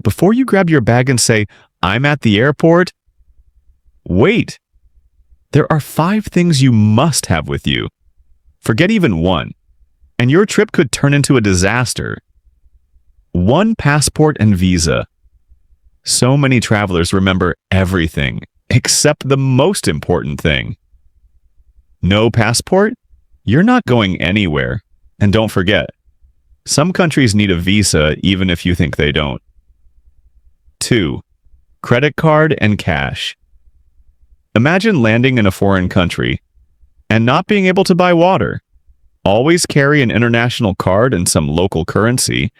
Before you grab your bag and say, "I'm at the airport," wait. There are 5 things you must have with you. Forget even one, and your trip could turn into a disaster. 1 passport and visa. So many travelers remember everything except the most important thing. No passport? You're not going anywhere. And don't forget, some countries need a visa even if you think they don't. 2. Credit card and cash. Imagine landing in a foreign country and not being able to buy water. Always carry an international card and some local currency,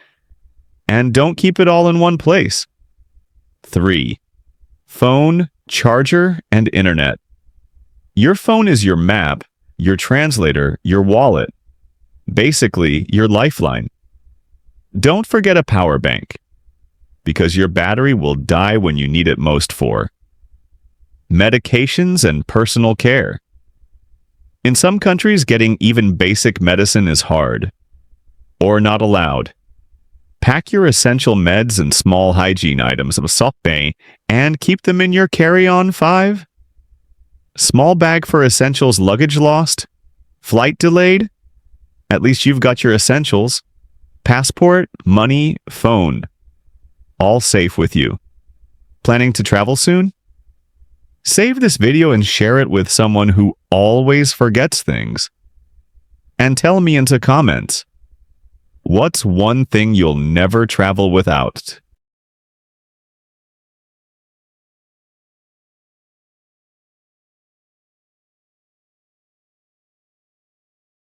and don't keep it all in one place. 3. Phone, charger, and internet. Your phone is your map, your translator, your wallet. Basically, your lifeline. Don't forget a power bank, because your battery will die when you need it most for. Medications and personal care. In some countries, getting even basic medicine is hard, or not allowed. Pack your essential meds and small hygiene items of softbay and keep them in your carry-on 5. Small bag for essentials. Luggage lost? Flight delayed? At least you've got your essentials. Passport, money, phone. All safe with you. Planning to travel soon? Save this video and share it with someone who always forgets things. And tell me into comments, what's one thing you'll never travel without?